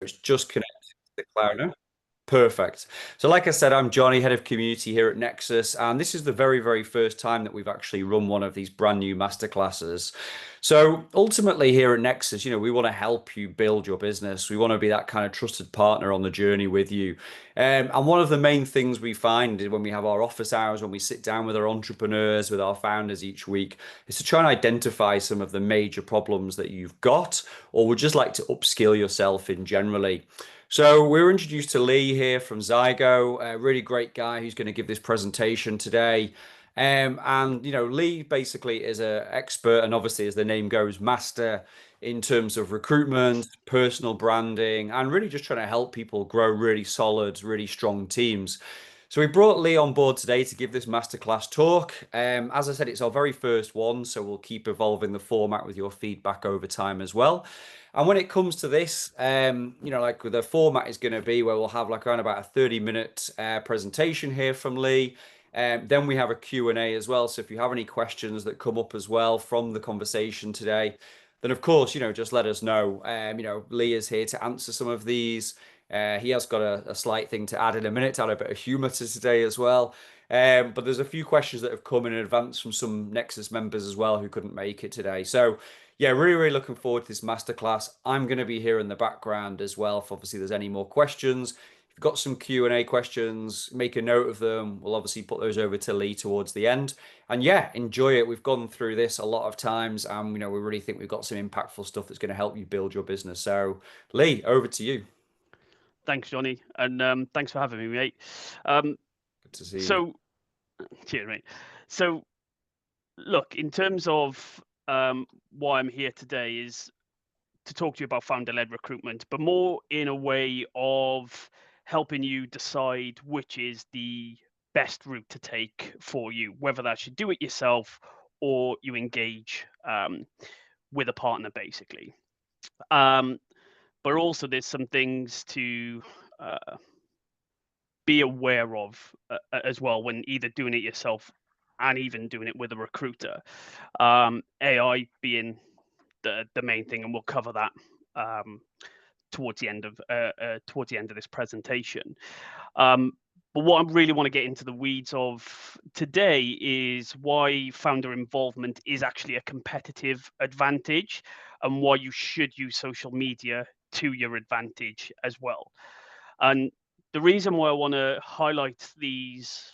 It's just connected to the cloud now. Perfect. So, like I said, I'm Johnny, head of community here at Nexus, and this is the very, very first time that we've actually run one of these brand new masterclasses. So, ultimately, here at Nexus, we want to help you build your business. We want to be that kind of trusted partner on the journey with you. And one of the main things we find is when we have our office hours, when we sit down with our entrepreneurs, with our founders each week, is to try and identify some of the major problems that you've got, or would just like to upskill yourself in generally. So we were introduced to Lee here from Zygo, a really great guy who's going to give this presentation today. And Lee basically is an expert, and obviously, as the name goes, master in terms of recruitment, personal branding, and really just trying to help people grow really solid, really strong teams. So we brought Lee on board today to give this masterclass talk. As I said, it's our very first one, so we'll keep evolving the format with your feedback over time as well. And when it comes to this, like the format is going to be where we'll have like around about a 30-minute presentation here from Lee. Then we have a Q&A as well. So if you have any questions that come up as well from the conversation today, then of course, just let us know. Lee is here to answer some of these. He has got a slight thing to add in a minute, add a bit of humor to today as well. But there's a few questions that have come in advance from some Nexus members as well who couldn't make it today. So yeah, really, really looking forward to this masterclass. I'm going to be here in the background as well. If obviously there's any more questions, if you've got some Q&A questions, make a note of them. We'll obviously put those over to Lee towards the end. And yeah, enjoy it. We've gone through this a lot of times, and we really think we've got some impactful stuff that's going to help you build your business. So, Lee, over to you. Thanks, Johnny, and thanks for having me, mate. Good to see you. So, cheers, mate. So, look, in terms of why I'm here today is to talk to you about founder-led recruitment, but more in a way of helping you decide which is the best route to take for you, whether that should do it yourself or you engage with a partner, basically. But also, there's some things to be aware of as well when either doing it yourself and even doing it with a recruiter. AI being the main thing, and we'll cover that towards the end of this presentation. But what I really want to get into the weeds of today is why founder involvement is actually a competitive advantage, and why you should use social media to your advantage as well. And the reason why I want to highlight these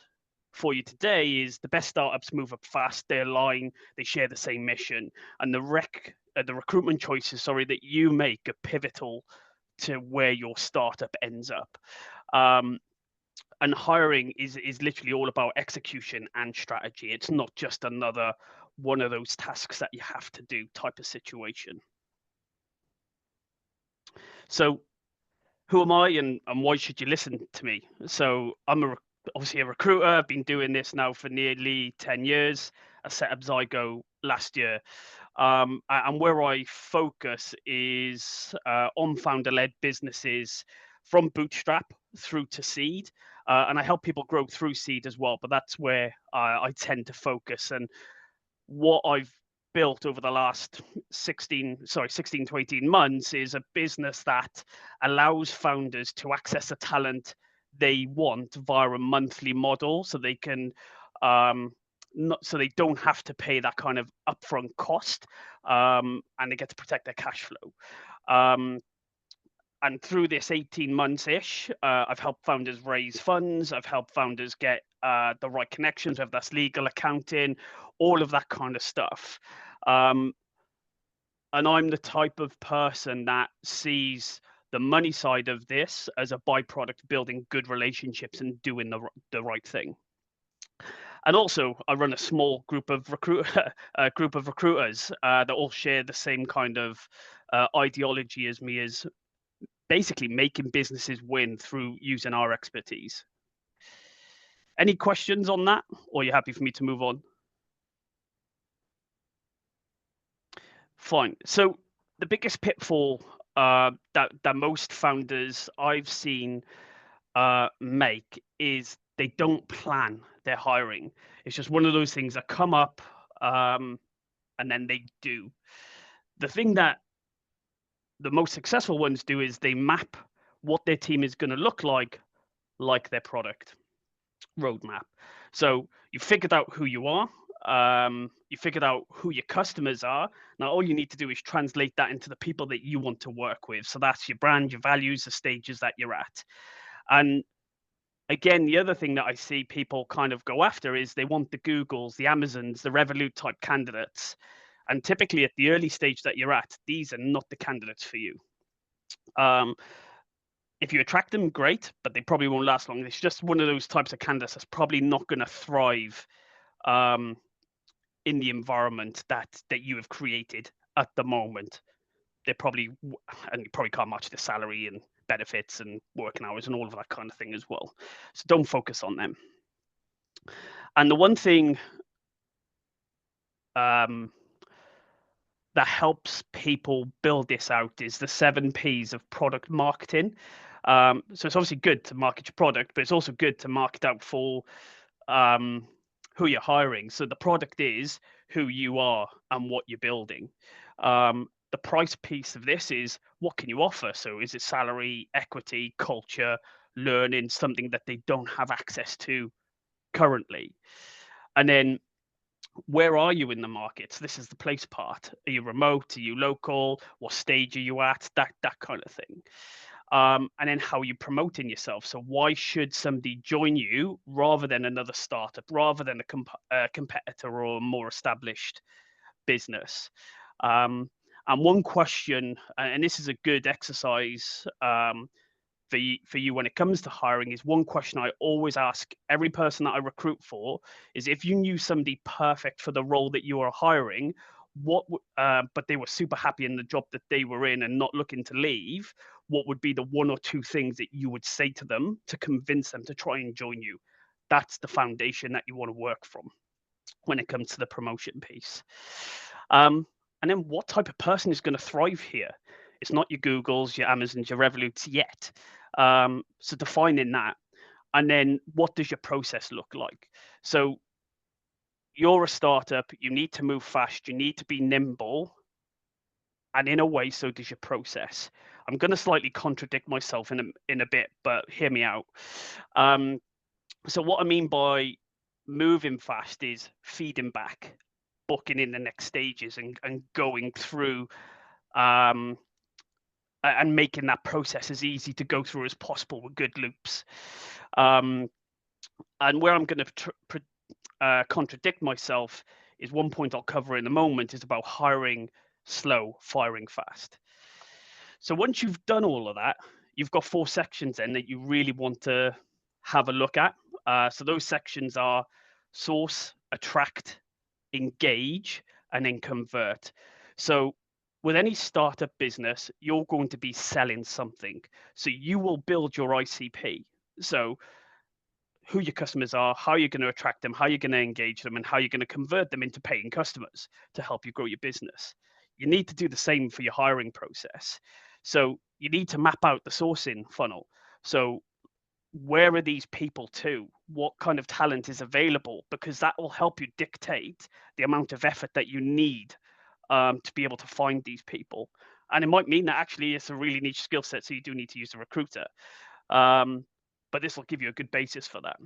for you today is the best startups move up fast, they align, they share the same mission, and the recruitment choices, that you make are pivotal to where your startup ends up. And hiring is literally all about execution and strategy. It's not just another one of those tasks that you have to do type of situation. So who am I, and why should you listen to me? So I'm obviously a recruiter. I've been doing this now for nearly 10 years. I set up Zygo last year. And where I focus is on founder-led businesses from bootstrap through to seed. And I help people grow through seed as well, but that's where I tend to focus. And what I've built over the last 16 to 18 months is a business that allows founders to access the talent they want via a monthly model, so they can so they don't have to pay that kind of upfront cost, and they get to protect their cash flow. And through this 18 months ish, I've helped founders raise funds. I've helped founders get the right connections, whether that's legal, accounting, all of that kind of stuff. And I'm the type of person that sees the money side of this as a byproduct, building good relationships and doing the right thing. And also, I run a small group of recruiters that all share the same kind of ideology as me, as basically making businesses win through using our expertise. Any questions on that, or are you happy for me to move on? Fine. So the biggest pitfall that most founders I've seen make is they don't plan their hiring. It's just one of those things that come up, and then they do. The thing that the most successful ones do is they map what their team is going to look like their product roadmap. So you figured out who you are. You figured out who your customers are. Now all you need to do is translate that into the people that you want to work with. So that's your brand, your values, the stages that you're at. And again, the other thing that I see people kind of go after is they want the Googles, the Amazons, the Revolut type candidates. And typically at the early stage that you're at, these are not the candidates for you. If you attract them, great, but they probably won't last long. It's just one of those types of candidates that's probably not going to thrive in the environment that you have created at the moment. They're probably, and you probably can't match the salary and benefits and working hours and all of that kind of thing as well. So don't focus on them. And the one thing that helps people build this out is the 7 Ps of product marketing. So it's obviously good to market your product, but it's also good to market out for who you're hiring. So the product is who you are and what you're building. The price piece of this is what can you offer? So is it salary, equity, culture, learning, something that they don't have access to currently? And then where are you in the market? So this is the place part. Are you remote? Are you local? What stage are you at? That kind of thing. And then how are you promoting yourself? So why should somebody join you rather than another startup, rather than a competitor or a more established business? And one question, and this is a good exercise for you when it comes to hiring, is one question I always ask every person that I recruit for is, if you knew somebody perfect for the role that you are hiring, but they were super happy in the job that they were in and not looking to leave, what would be the 1 or 2 things that you would say to them to convince them to try and join you? That's the foundation that you want to work from when it comes to the promotion piece. And then what type of person is going to thrive here? It's not your Googles, your Amazons, your Revoluts yet. So defining that. And then what does your process look like? So you're a startup, you need to move fast, you need to be nimble. And in a way, so does your process. I'm going to slightly contradict myself in a bit, but hear me out. So what I mean by moving fast is feeding back, booking in the next stages, and going through and making that process as easy to go through as possible with good loops. And where I'm going to contradict myself is one point I'll cover in a moment is about hiring slow, firing fast. So once you've done all of that, you've got 4 sections then that you really want to have a look at. So those sections are source, attract, engage, and then convert. So with any startup business, you're going to be selling something. So you will build your ICP. So who your customers are, how you're going to attract them, how you're going to engage them, and how you're going to convert them into paying customers to help you grow your business. You need to do the same for your hiring process. So you need to map out the sourcing funnel. So where are these people to? What kind of talent is available? Because that will help you dictate the amount of effort that you need to be able to find these people. And it might mean that actually it's a really niche skill set, so you do need to use a recruiter. But this will give you a good basis for that.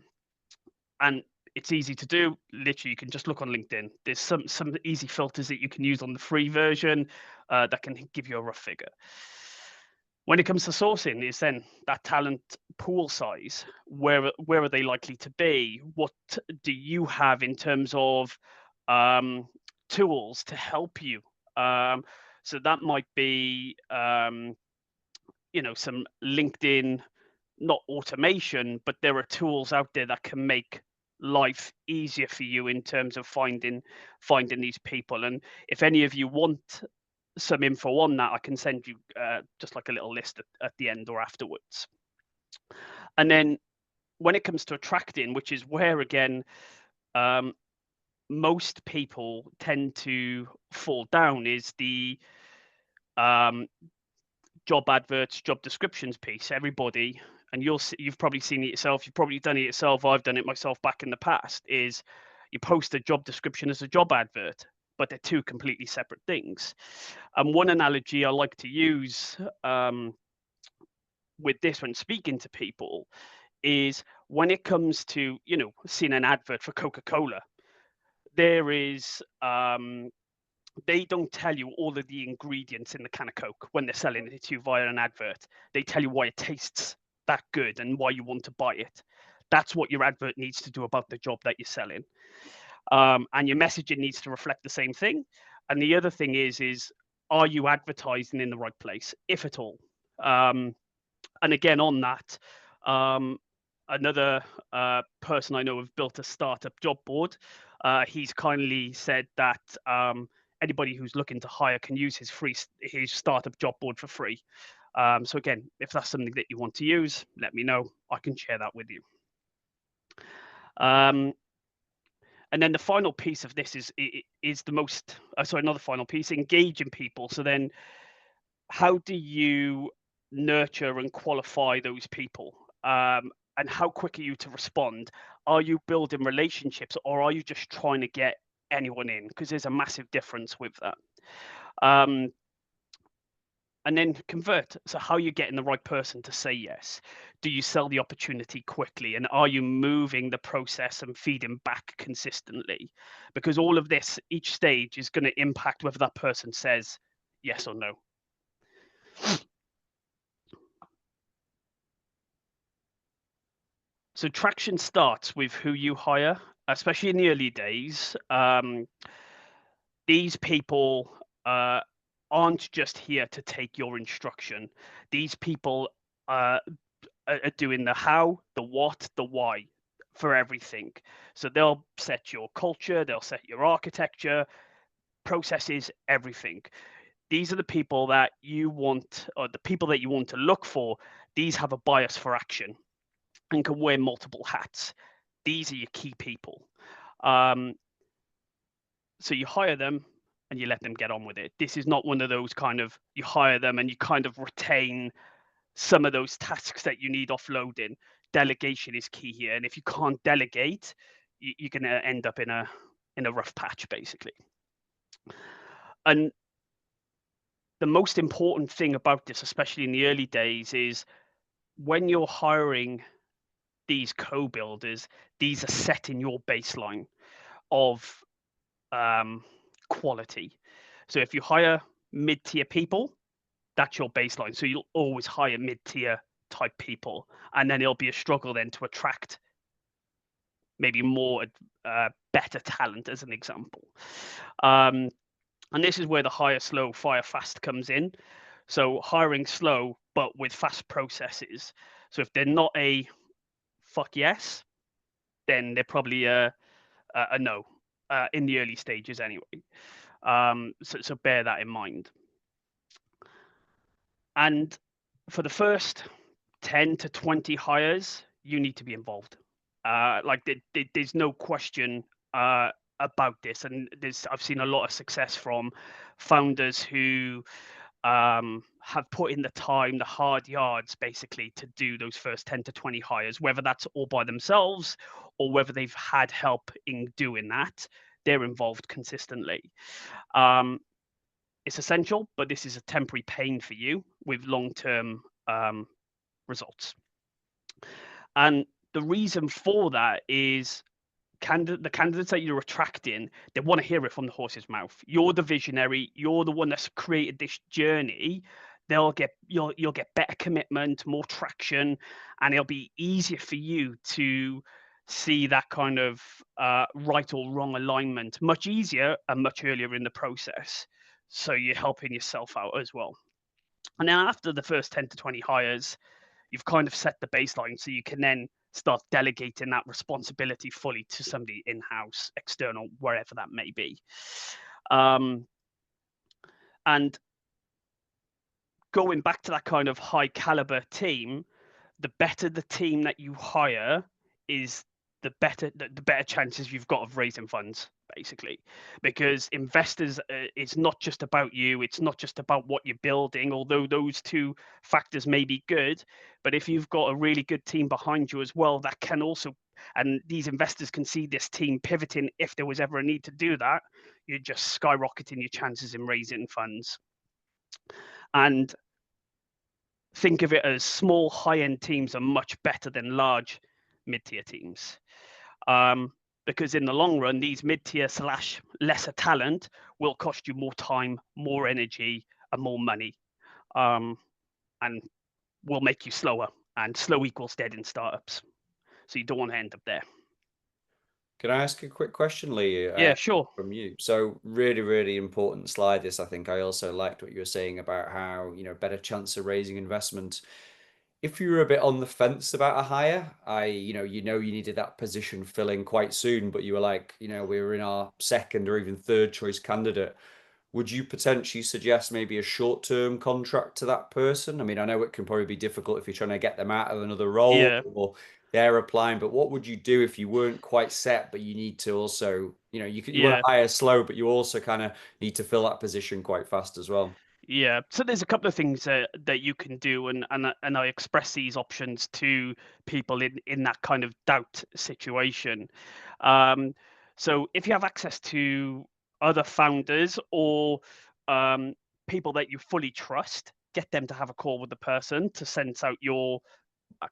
And it's easy to do. Literally, you can just look on LinkedIn. There's some easy filters that you can use on the free version that can give you a rough figure. When it comes to sourcing, is then that talent pool size. Where are they likely to be? What do you have in terms of tools to help you? So that might be, some LinkedIn, not automation, but there are tools out there that can make life easier for you in terms of finding these people. And if any of you want some info on that, I can send you just like a little list at the end or afterwards. And then when it comes to attracting, which is where again most people tend to fall down, is the job adverts, job descriptions piece. Everybody, and you've probably seen it yourself, you've probably done it yourself, I've done it myself back in the past, is you post a job description as a job advert, but they're two completely separate things. And one analogy I like to use with this when speaking to people is when it comes to, seeing an advert for Coca-Cola, there is they don't tell you all of the ingredients in the can of Coke when they're selling it to you via an advert. They tell you why it tastes that good and why you want to buy it. That's what your advert needs to do about the job that you're selling. And your messaging needs to reflect the same thing. And the other thing is are you advertising in the right place, if at all? And again, on that, another person I know have built a startup job board. He's kindly said that anybody who's looking to hire can use his startup job board for free. So again, if that's something that you want to use, let me know. I can share that with you. And then the final piece of this is the most. Another final piece: engaging people. So then, how do you nurture and qualify those people? And how quick are you to respond? Are you building relationships, or are you just trying to get anyone in? Because there's a massive difference with that. And then convert. So how are you getting the right person to say yes? Do you sell the opportunity quickly? And are you moving the process and feeding back consistently? Because all of this, each stage is going to impact whether that person says yes or no. So traction starts with who you hire, especially in the early days. These people aren't just here to take your instruction. These people are doing the how, the what, the why for everything. So they'll set your culture, they'll set your architecture, processes, everything. These are the people that you want, or the people that you want to look for. These have a bias for action and can wear multiple hats. These are your key people. So you hire them and you let them get on with it. This is not one of those kind of, you hire them and you kind of retain some of those tasks that you need offloading. Delegation is key here. And if you can't delegate, you're going to end up in a rough patch, basically. And the most important thing about this, especially in the early days, is when you're hiring these co-builders, these are setting your baseline of quality. So if you hire mid-tier people, that's your baseline. So you'll always hire mid-tier type people, and then it'll be a struggle then to attract maybe more better talent, as an example. And this is where the hire slow, fire fast comes in. So hiring slow, but with fast processes. So if they're not a fuck yes, then they're probably a no in the early stages anyway. So bear that in mind. And for the first 10 to 20 hires, you need to be involved. There's no question about this. And I've seen a lot of success from founders who have put in the time, the hard yards, basically, to do those first 10 to 20 hires, whether that's all by themselves or whether they've had help in doing that. They're involved consistently. It's essential, but this is a temporary pain for you with long-term results. And the reason for that is the candidates that you're attracting, they want to hear it from the horse's mouth. You're the visionary. You're the one that's created this journey. You'll get better commitment, more traction, and it'll be easier for you to see that kind of right or wrong alignment much easier and much earlier in the process. So you're helping yourself out as well. And then after the first 10 to 20 hires, you've kind of set the baseline, so you can then start delegating that responsibility fully to somebody in-house, external, wherever that may be. And going back to that kind of high caliber team, the better the team that you hire is, the better chances you've got of raising funds, basically, because investors, it's not just about you, it's not just about what you're building, although those two factors may be good, but if you've got a really good team behind you as well, that can also and these investors can see this team pivoting if there was ever a need to do that, you're just skyrocketing your chances in raising funds. And think of it as small high-end teams are much better than large mid-tier teams, because in the long run, these mid-tier / lesser talent will cost you more time, more energy, and more money, and will make you slower, and slow equals dead in startups. So you don't want to end up there. Can I ask a quick question, Lee? Yeah, sure. From you. So really, really important slide this, I think. I also liked what you were saying about how, better chance of raising investment. If you were a bit on the fence about a hire, you needed that position filling quite soon, but you were like, we were in our second or even third choice candidate. Would you potentially suggest maybe a short-term contract to that person? I mean, I know it can probably be difficult if you're trying to get them out of another role Yeah, or they're applying, but what would you do if you weren't quite set, but you need to also, you want yeah. to hire slow, but you also kind of need to fill that position quite fast as well? Yeah, so there's a couple of things that you can do, and I express these options to people in that kind of doubt situation. Um, so if you have access to other founders or people that you fully trust, get them to have a call with the person to sense out your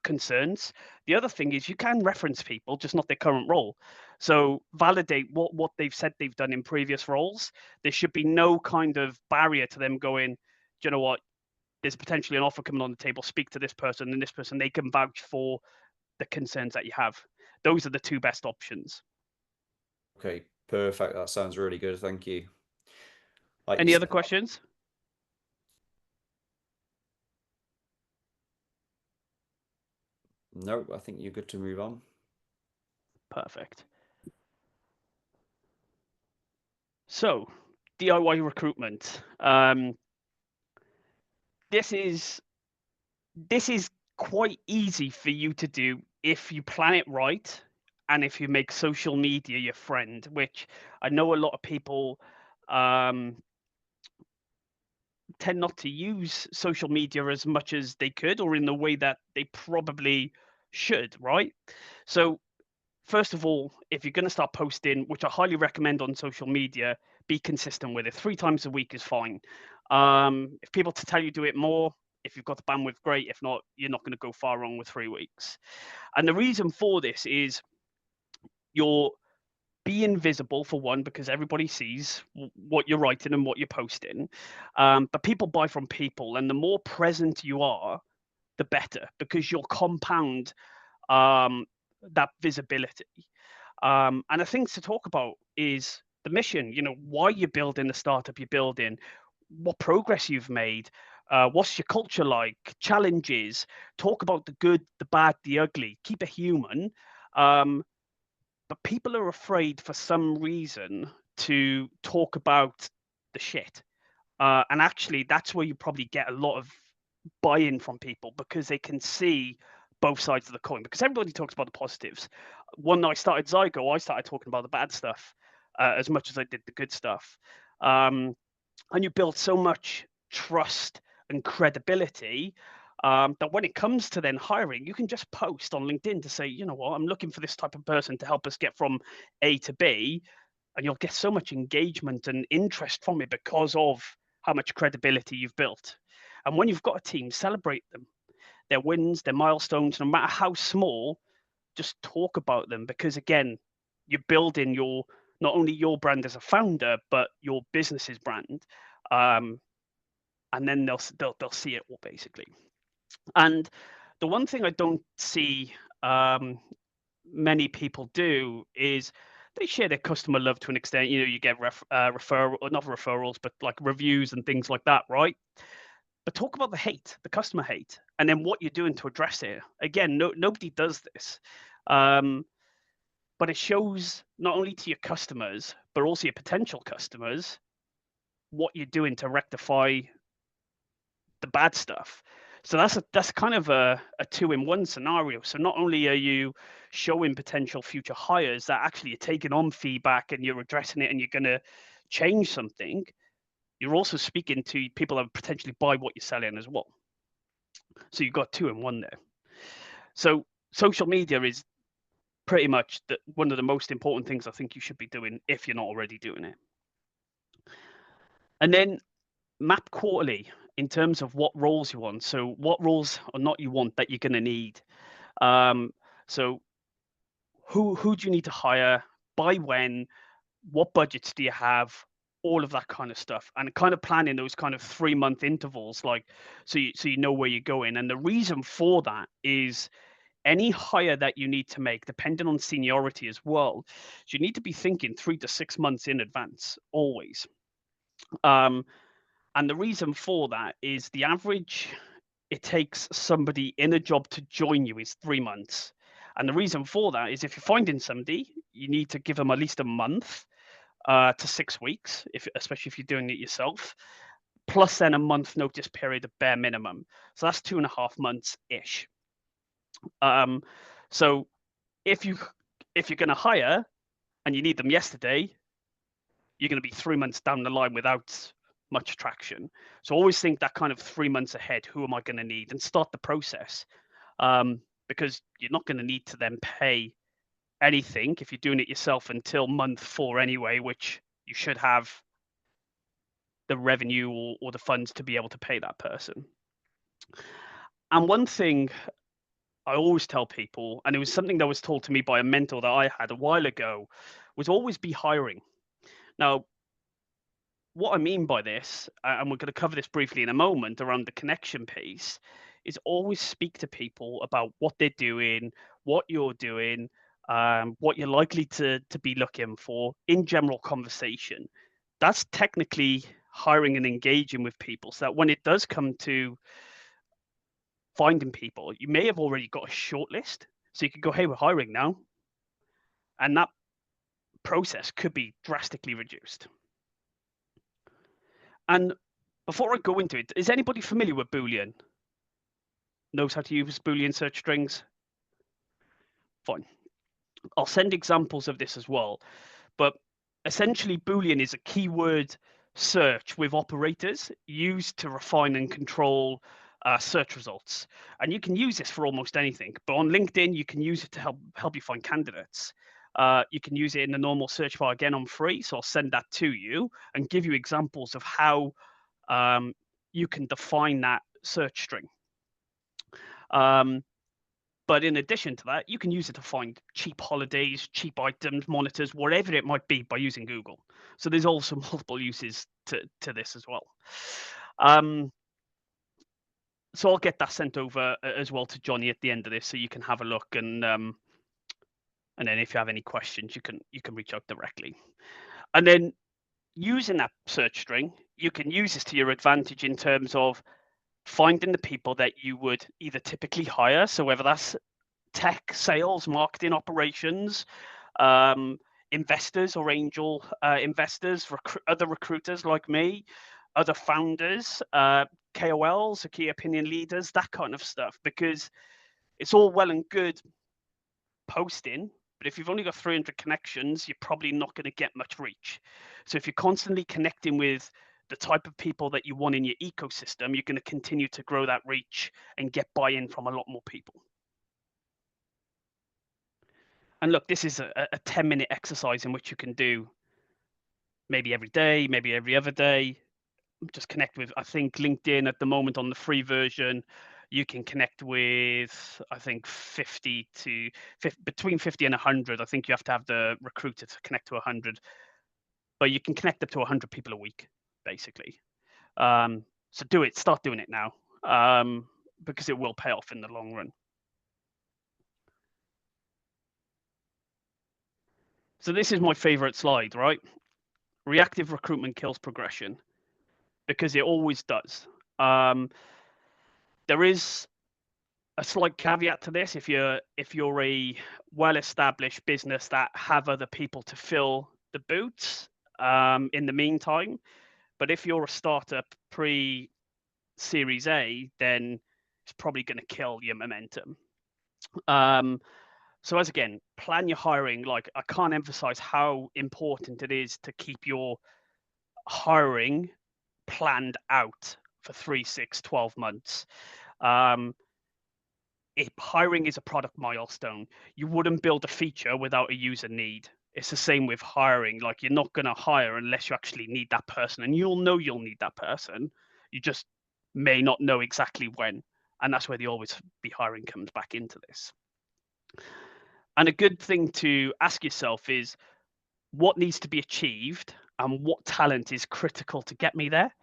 concerns. The other thing is you can reference people, just not their current role. So validate what they've said they've done in previous roles. There should be no kind of barrier to them going, do you know what? There's potentially an offer coming on the table. Speak to this person and this person. They can vouch for the concerns that you have. Those are the two best options. Okay, perfect. That sounds really good. Thank you. Like you Any said, other questions? no, I think you're good to move on. Perfect. So, DIY recruitment. This is quite easy for you to do if you plan it right and if you make social media your friend, which I know a lot of people um, tend not to use social media as much as they could or in the way that they probably should, right? So, first of all, if you're going to start posting, which I highly recommend on social media, be consistent with it. 3 times a week is fine. If people to tell you do it more, if you've got the bandwidth, great. If not, you're not going to go far wrong with 3 weeks. And the reason for this is you're being visible for one, because everybody sees what you're writing and what you're posting. But people buy from people, and the more present you are, the better, because you'll compound that visibility. And the things to talk about is the mission, why you're building the startup you're building, what progress you've made, what's your culture like, challenges, talk about the good, the bad, the ugly, keep it human. But people are afraid for some reason to talk about the shit. And actually, that's where you probably get a lot of buy-in from people, because they can see both sides of the coin. Because everybody talks about the positives. When I started Zygo, I started talking about the bad stuff as much as I did the good stuff. And you build so much trust and credibility that when it comes to then hiring, you can just post on LinkedIn to say, you know what, I'm looking for this type of person to help us get from A to B. And you'll get so much engagement and interest from it because of how much credibility you've built. And when you've got a team, celebrate them, their wins, their milestones, no matter how small, just talk about them, because again, you're building your not only your brand as a founder, but your business's brand. And then they'll see it all, basically. And the one thing I don't see many people do is they share their customer love to an extent. You get referral, or not referrals, but like reviews and things like that, right? But talk about the hate, the customer hate, and then what you're doing to address it. Again, nobody does this. But it shows not only to your customers, but also your potential customers, what you're doing to rectify the bad stuff. So that's kind of a 2-in-1 scenario. So not only are you showing potential future hires that actually you're taking on feedback and you're addressing it and you're going to change something, you're also speaking to people that potentially buy what you're selling as well. So you've got 2-in-1 there. So social media is pretty much one of the most important things I think you should be doing if you're not already doing it. And then map quarterly in terms of what roles you want. So what roles or not you want that you're going to need. So who do you need to hire, by when, what budgets do you have, all of that kind of stuff, and kind of planning those kind of 3-month intervals, like so you know where you're going. And the reason for that is any hire that you need to make, depending on seniority as well, you need to be thinking 3 to 6 months in advance always. And the reason for that is the average it takes somebody in a job to join you is 3 months. And the reason for that is if you're finding somebody, you need to give them at least a month to 6 weeks, especially if you're doing it yourself, plus then a month notice period at bare minimum. So that's 2.5 months ish. So if you're going to hire and you need them yesterday, you're going to be 3 months down the line without much traction. So always think that kind of 3 months ahead, who am I going to need, and start the process, because you're not going to need to then pay anything if you're doing it yourself until month 4 anyway, which you should have the revenue or the funds to be able to pay that person. And one thing I always tell people, and it was something that was told to me by a mentor that I had a while ago, was always be hiring. Now, what I mean by this, and we're going to cover this briefly in a moment around the connection piece, is always speak to people about what they're doing, what you're doing, what you're likely to be looking for in general conversation. That's technically hiring and engaging with people, so that when it does come to finding people, you may have already got a short list. So you could go, hey, we're hiring now. And that process could be drastically reduced. And before I go into it, is anybody familiar with Boolean? Knows how to use Boolean search strings? Fine. I'll send examples of this as well. But essentially, Boolean is a keyword search with operators used to refine and control search results. And you can use this for almost anything. But on LinkedIn, you can use it to help you find candidates. You can use it in the normal search bar. Again, I'm free, so I'll send that to you and give you examples of how you can define that search string. But in addition to that, you can use it to find cheap holidays, cheap items, monitors, whatever it might be, by using Google. So there's also multiple uses to this as well. So I'll get that sent over as well to Johnny at the end of this, so you can have a look, and then if you have any questions, you can reach out directly. And then using that search string, you can use this to your advantage in terms of finding the people that you would either typically hire. So whether that's tech, sales, marketing, operations, investors or angel investors, other recruiters like me, other founders, KOLs, or key opinion leaders, that kind of stuff. Because it's all well and good posting, but if you've only got 300 connections, you're probably not going to get much reach. So if you're constantly connecting with the type of people that you want in your ecosystem, you're going to continue to grow that reach and get buy-in from a lot more people. And look, this is a 10-minute exercise in which you can do maybe every day, maybe every other day. Just connect with, I think LinkedIn at the moment on the free version, you can connect with, I think between 50 and 100. I think you have to have the recruiter to connect to 100, but you can connect up to 100 people a week, basically. So do it, start doing it now, because it will pay off in the long run. So this is my favorite slide, right? Reactive recruitment kills progression, because it always does. There is a slight caveat to this. If you're a well-established business that have other people to fill the boots in the meantime, but if you're a startup pre-Series A, then it's probably going to kill your momentum. So as again, plan your hiring. Like, I can't emphasize how important it is to keep your hiring planned out for 3, 6, 12 months. hiring is a product milestone. You wouldn't build a feature without a user need. It's the same with hiring. Like, you're not going to hire unless you actually need that person, and you'll know you'll need that person. You just may not know exactly when, and that's where the always be hiring comes back into this. And a good thing to ask yourself is, what needs to be achieved and what talent is critical to get me there?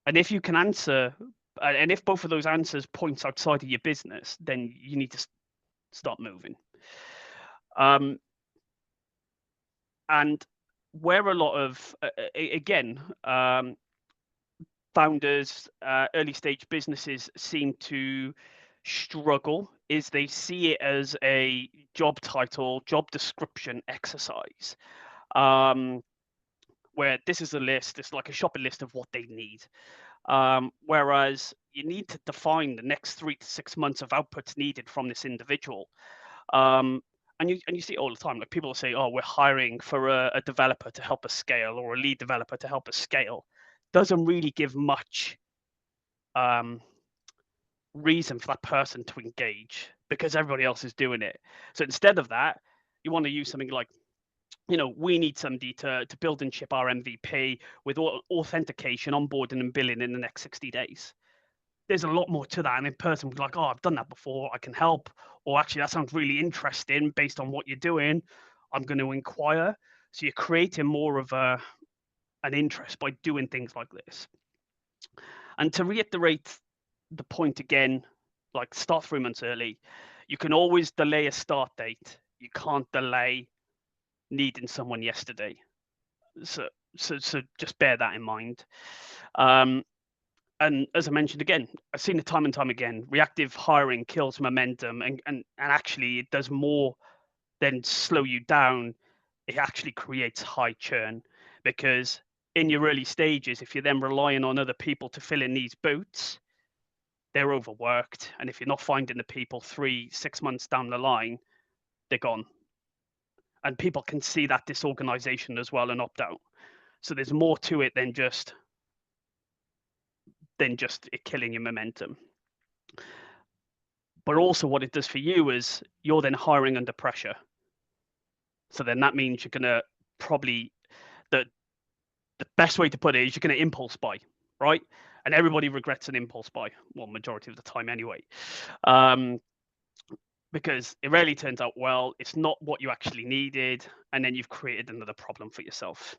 And if you can answer, and if both of those answers points outside of your business, then you need to start moving. And where a lot of, again, founders, early stage businesses seem to struggle is they see it as a job title, job description exercise, where this is a list, it's like a shopping list of what they need. Whereas you need to define the next 3 to 6 months of outputs needed from this individual. And you see it all the time. Like, people will say, "Oh, we're hiring for a developer to help us scale, or a lead developer to help us scale." Doesn't really give much reason for that person to engage, because everybody else is doing it. So instead of that, you want to use something like, we need somebody to build and ship our MVP with authentication, onboarding, and billing in the next 60 days. There's a lot more to that. And in person, we're like, "Oh, I've done that before, I can help." Or, "Actually, that sounds really interesting based on what you're doing. I'm going to inquire." So you're creating more of an interest by doing things like this. And to reiterate the point again, like, start 3 months early. You can always delay a start date. You can't delay needing someone yesterday. So just bear that in mind. And as I mentioned again, I've seen it time and time again. Reactive hiring kills momentum, and actually it does more than slow you down. It actually creates high churn, because in your early stages, if you're then relying on other people to fill in these boots, they're overworked. And if you're not finding the people 3-6 months down the line, they're gone. And people can see that disorganization as well and opt out. So there's more to it than just it killing your momentum. But also what it does for you is you're then hiring under pressure. So then that means you're going to probably, the best way to put it is, you're going to impulse buy, right? And everybody regrets an impulse buy, well, majority of the time anyway. Because it rarely turns out well, it's not what you actually needed, and then you've created another problem for yourself.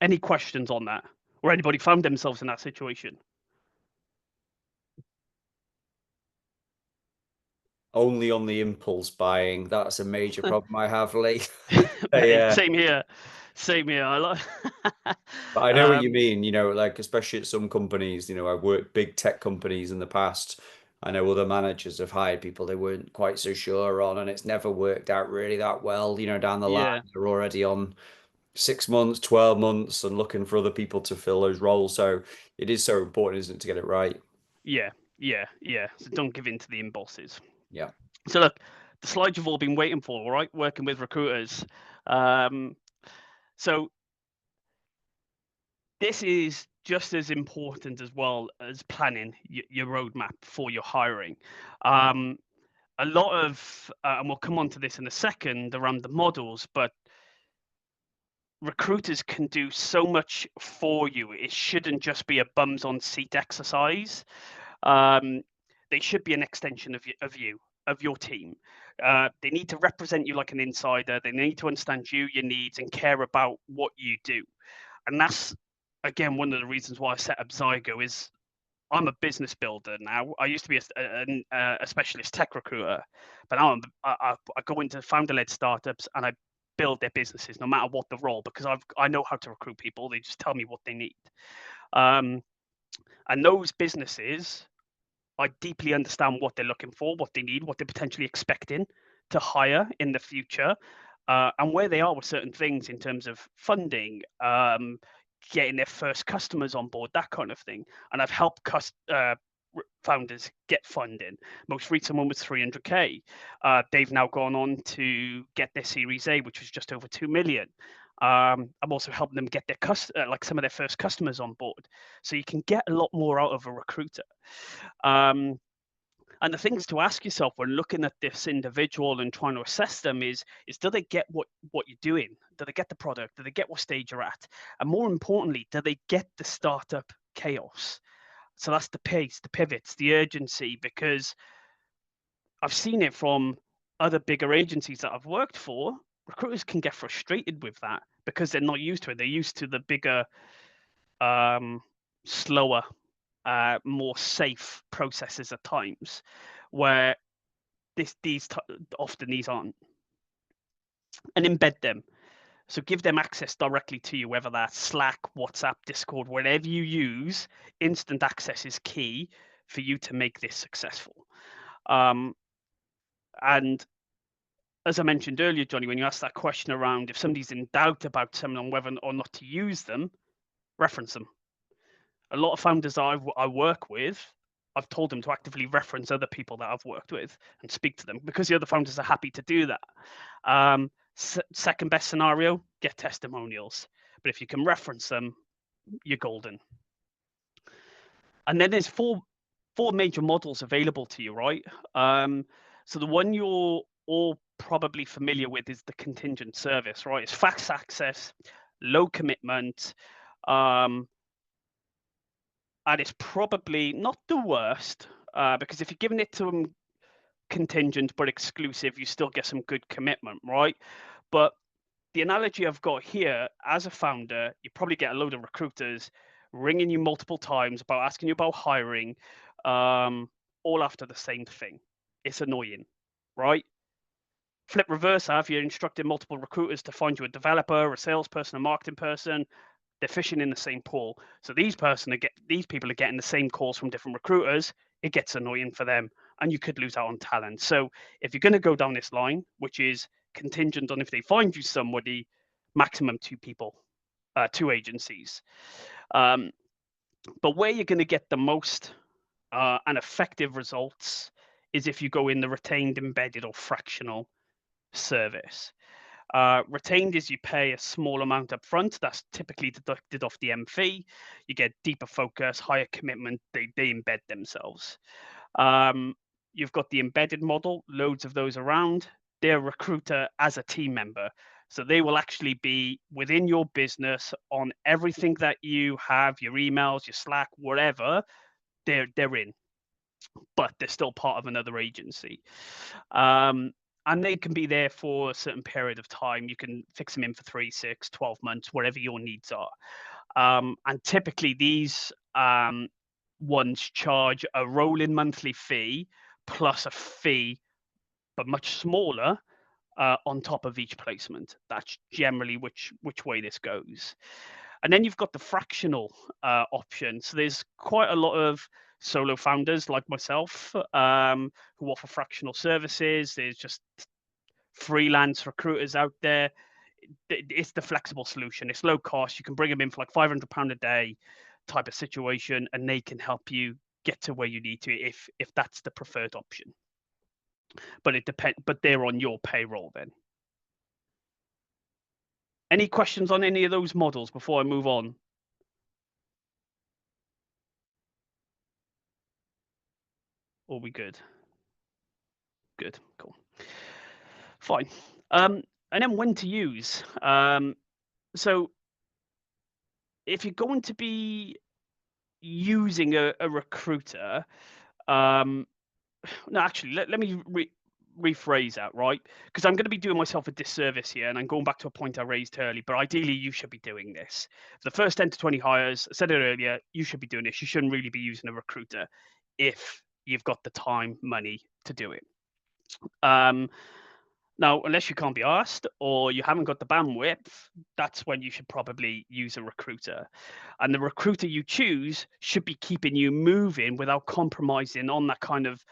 Any questions on that? Or anybody found themselves in that situation? Only on the impulse buying. That's a major problem I have, Lee. Mate, Yeah. same here. I like. But I know what you mean, like, especially at some companies, I've worked big tech companies in the past. I know other managers have hired people they weren't quite so sure on, and it's never worked out really that well. Down the line, Yeah, they're already on 6 months, 12 months and looking for other people to fill those roles. So it is so important, isn't it, to get it right? yeah. So don't give in to the impulses. Yeah. So look, the slides you've all been waiting for, all right? Working with recruiters. So this is just as important as well as planning your roadmap for your hiring. A lot of, and we'll come on to this in a second around the models, but recruiters can do so much for you. It shouldn't just be a bums on seat exercise. They should be an extension of your team. They need to represent you like an insider. They need to understand you, your needs, and care about what you do. And that's, again, one of the reasons why I set up Zygo. Is I'm a business builder now. I used to be a specialist tech recruiter, but now I go into founder-led startups and I build their businesses, no matter what the role, because I know how to recruit people. They just tell me what they need. And those businesses, I deeply understand what they're looking for, what they need, what they're potentially expecting to hire in the future, and where they are with certain things in terms of funding, getting their first customers on board, that kind of thing. And I've helped founders get funding. Most recent one was 300K. They've now gone on to get their Series A, which was just over 2 million. I'm also helping them get their like some of their first customers on board. So you can get a lot more out of a recruiter. And the things to ask yourself when looking at this individual and trying to assess them is do they get what you're doing? Do they get the product? Do they get what stage you're at? And more importantly, do they get the startup chaos? So that's the pace, the pivots, the urgency, because I've seen it from other bigger agencies that I've worked for. Recruiters can get frustrated with that because they're not used to it. They're used to the bigger, slower, more safe processes at times, where often these aren't. And embed them. So give them access directly to you, whether that's Slack, WhatsApp, Discord, whatever you use. Instant access is key for you to make this successful. And as I mentioned earlier, Johnny, when you asked that question around if somebody's in doubt about someone, whether or not to use them, reference them. A lot of founders I work with, I've told them to actively reference other people that I've worked with and speak to them, because the other founders are happy to do that. Second best scenario, get testimonials. But if you can reference them, you're golden. And then there's four major models available to you, right? So the one you're all probably familiar with is the contingent service, right? It's fast access, low commitment, and it's probably not the worst, because if you're giving it to them contingent but exclusive, you still get some good commitment, right? But the analogy I've got here, as a founder, you probably get a load of recruiters ringing you multiple times about asking you about hiring, all after the same thing. It's annoying, right? Flip reverse, if you're instructing multiple recruiters to find you a developer, a salesperson, a marketing person, they're fishing in the same pool. So these people are getting the same calls from different recruiters. It gets annoying for them, and you could lose out on talent. So if you're going to go down this line, which is contingent on if they find you somebody, maximum 2 people, 2 agencies. But where you're going to get the most and effective results is if you go in the retained, embedded, or fractional service. Retained is you pay a small amount up front. That's typically deducted off the M fee. You get deeper focus, higher commitment. They embed themselves. You've got the embedded model, loads of those around. They're a recruiter as a team member. So they will actually be within your business on everything that you have, your emails, your Slack, whatever, they're in, but they're still part of another agency. And they can be there for a certain period of time. You can fix them in for 3, 6, 12 months, whatever your needs are. And typically these ones charge a rolling monthly fee plus a fee, but much smaller, on top of each placement. That's generally which way this goes. And then you've got the fractional option. So there's quite a lot of solo founders like myself who offer fractional services. There's just freelance recruiters out there. It's the flexible solution. It's low cost. You can bring them in for like £500 a day type of situation, and they can help you get to where you need to if that's the preferred option. But it depends. But they're on your payroll then. Any questions on any of those models before I move on? Or we good? Good, cool. Fine. And then when to use. So if you're going to be using a recruiter, no, actually, let me rephrase that, right? Because I'm going to be doing myself a disservice here, and I'm going back to a point I raised early, but ideally you should be doing this. For the first 10 to 20 hires, I said it earlier, you should be doing this. You shouldn't really be using a recruiter if you've got the time, money to do it. Now, unless you can't be asked or you haven't got the bandwidth, that's when you should probably use a recruiter. And the recruiter you choose should be keeping you moving without compromising on that kind of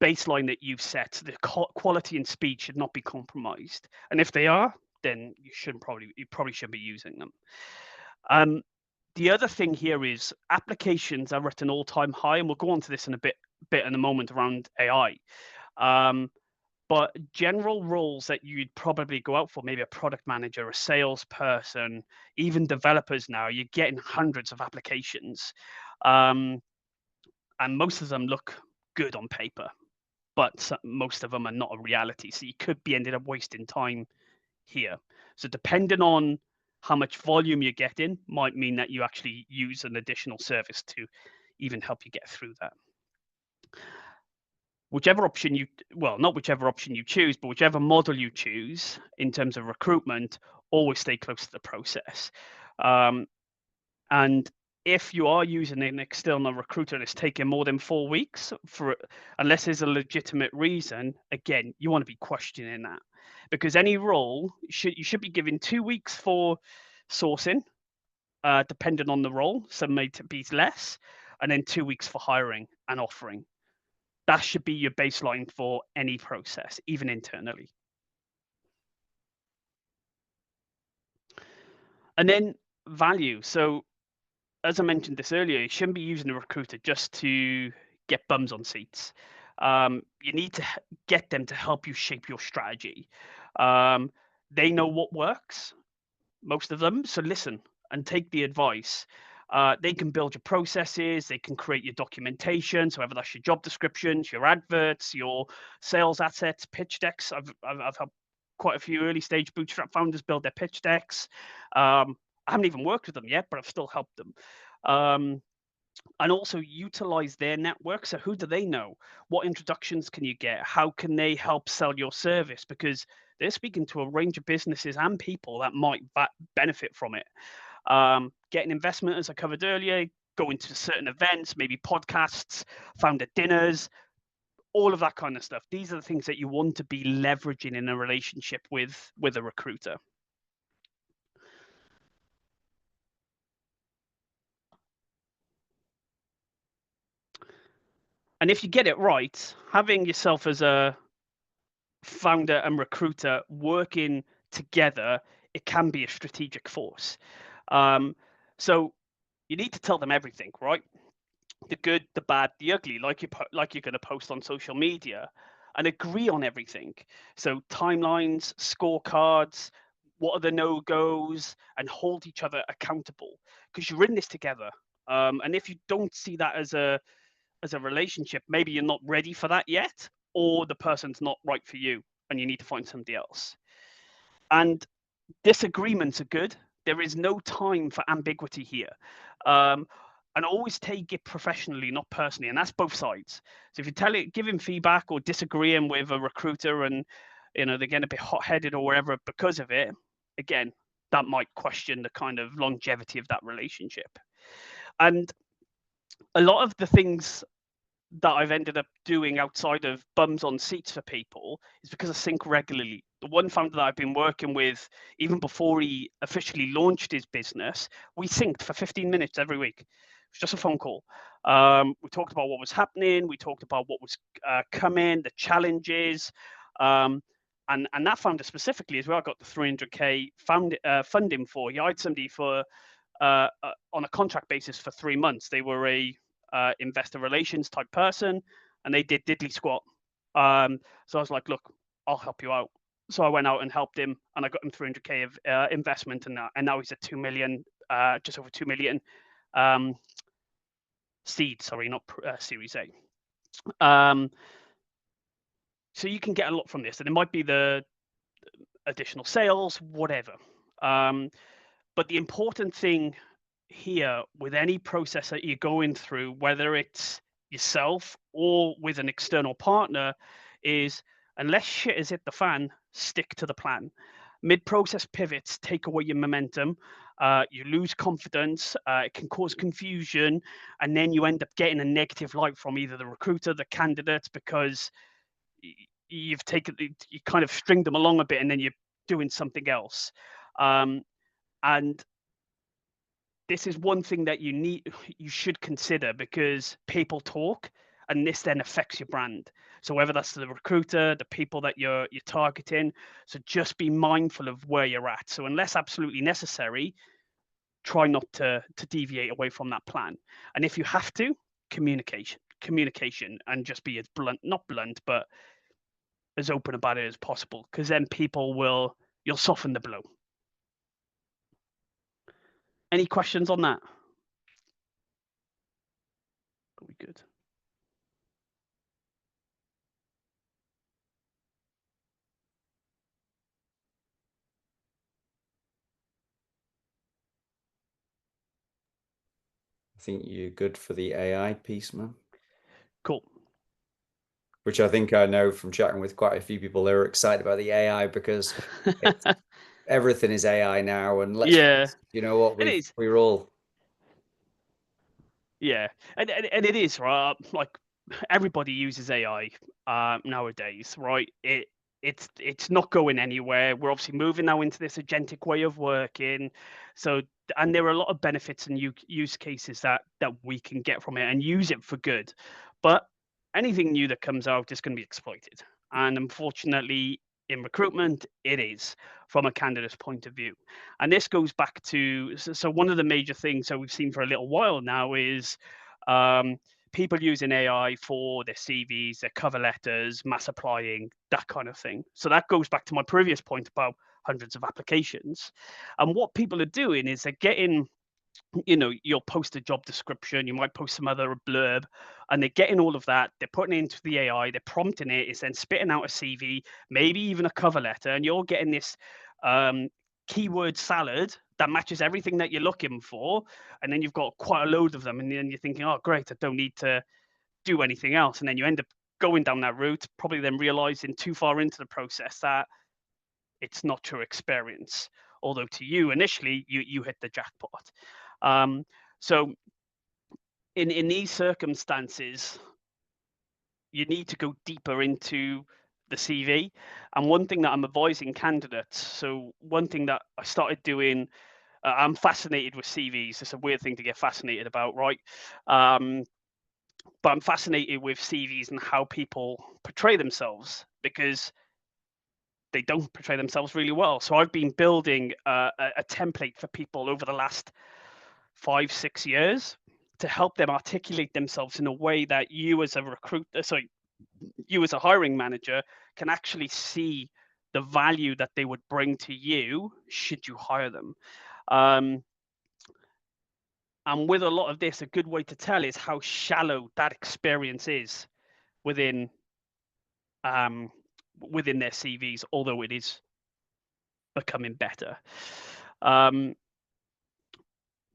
baseline that you've set. The quality and speed should not be compromised. And if they are, then you probably shouldn't be using them. The other thing here is applications are at an all-time high, and we'll go on to this in a bit in a moment around AI. But general roles that you'd probably go out for, maybe a product manager, a salesperson, even developers now, you're getting hundreds of applications. And most of them look good on paper, but most of them are not a reality. So you could be ended up wasting time here. So depending on how much volume you're getting might mean that you actually use an additional service to even help you get through that. Whichever option you, well, not whichever option you choose, but whichever model you choose in terms of recruitment, always stay close to the process. And if you are using an external recruiter and it's taking more than 4 weeks for, unless there's a legitimate reason, again, you want to be questioning that, because any role you should be given 2 weeks for sourcing, depending on the role. Some may be less, and then 2 weeks for hiring and offering. That should be your baseline for any process, even internally. And then value. So as I mentioned this earlier, you shouldn't be using a recruiter just to get bums on seats. You need to get them to help you shape your strategy. They know what works, most of them. So listen and take the advice. They can build your processes, they can create your documentation. So whether that's your job descriptions, your adverts, your sales assets, pitch decks. I've helped quite a few early stage bootstrap founders build their pitch decks. I haven't even worked with them yet, but I've still helped them. And also utilize their network. So who do they know? What introductions can you get? How can they help sell your service? Because they're speaking to a range of businesses and people that might benefit from it. Getting investment, as I covered earlier, going to certain events, maybe podcasts, founder dinners, all of that kind of stuff. These are the things that you want to be leveraging in a relationship with a recruiter. And if you get it right, having yourself as a founder and recruiter working together, it can be a strategic force. So you need to tell them everything, right? The good, the bad, the ugly, like you're going to post on social media, and agree on everything. So timelines, scorecards, what are the no-goes, and hold each other accountable, because you're in this together. And if you don't see that as a relationship, maybe you're not ready for that yet, or the person's not right for you and you need to find somebody else. And disagreements are good. There is no time for ambiguity here. And always take it professionally, not personally, and that's both sides. So if you're giving feedback or disagreeing with a recruiter and they're getting a bit hot-headed or whatever because of it, again, that might question the kind of longevity of that relationship. And a lot of the things that I've ended up doing outside of bums on seats for people is because I sync regularly. The one founder that I've been working with, even before he officially launched his business, we synced for 15 minutes every week. It was just a phone call. We talked about what was happening. We talked about what was coming, the challenges. And that founder specifically as well, I got the 300K funding for. He hired somebody for on a contract basis for 3 months. They were a investor relations type person, and they did diddly squat. So I was like, look, I'll help you out. So I went out and helped him, and I got him 300K of investment, and now he's at 2 million, just over 2 million seed. Sorry, not Series A. So you can get a lot from this, and it might be the additional sales, whatever. But the important thing here with any process that you're going through, whether it's yourself or with an external partner, is unless shit has hit the fan, stick to the plan. Mid-process pivots take away your momentum. You lose confidence. It can cause confusion, and then you end up getting a negative light from either the recruiter, the candidates, because you kind of stringed them along a bit, and then you're doing something else. And this is one thing that you should consider, because people talk, and this then affects your brand. So whether that's the recruiter, the people that you're targeting, so just be mindful of where you're at. So unless absolutely necessary, try not to deviate away from that plan. And if you have to, communication, and just be as blunt, not blunt, but as open about it as possible, because then you'll soften the blow. Any questions on that? Pretty good. I think you're good for the AI piece, man. Cool. Which I think I know from chatting with quite a few people, they're excited about the AI because it's, everything is AI now. And Yeah, you know what, it is. we're all. Yeah, and it is, right. Like, everybody uses AI nowadays, right? It's not going anywhere. We're obviously moving now into this agentic way of working. So, and there are a lot of benefits and use cases that we can get from it and use it for good. But anything new that comes out is going to be exploited. And unfortunately, in recruitment, it is, from a candidate's point of view. And this goes back to, so one of the major things that we've seen for a little while now is people using AI for their CVs, their cover letters, mass applying, that kind of thing. So that goes back to my previous point about hundreds of applications. And what people are doing is they're getting, you'll post a job description, you might post some other blurb, and they're getting all of that, they're putting it into the AI, they're prompting it, it's then spitting out a CV, maybe even a cover letter, and you're getting this keyword salad that matches everything that you're looking for. And then you've got quite a load of them, and then you're thinking, oh great, I don't need to do anything else. And then you end up going down that route, probably then realizing too far into the process that it's not your experience, although to you initially you hit the jackpot. So in these circumstances, you need to go deeper into the CV. And one thing that I'm advising candidates, so one thing that I started doing, I'm fascinated with CVs. It's a weird thing to get fascinated about, right? But I'm fascinated with CVs and how people portray themselves, because they don't portray themselves really well. So I've been building a template for people over the last 5-6 years to help them articulate themselves in a way that you as a recruiter, you as a hiring manager, can actually see the value that they would bring to you should you hire them. And with a lot of this, a good way to tell is how shallow that experience is within their CVs, although it is becoming better.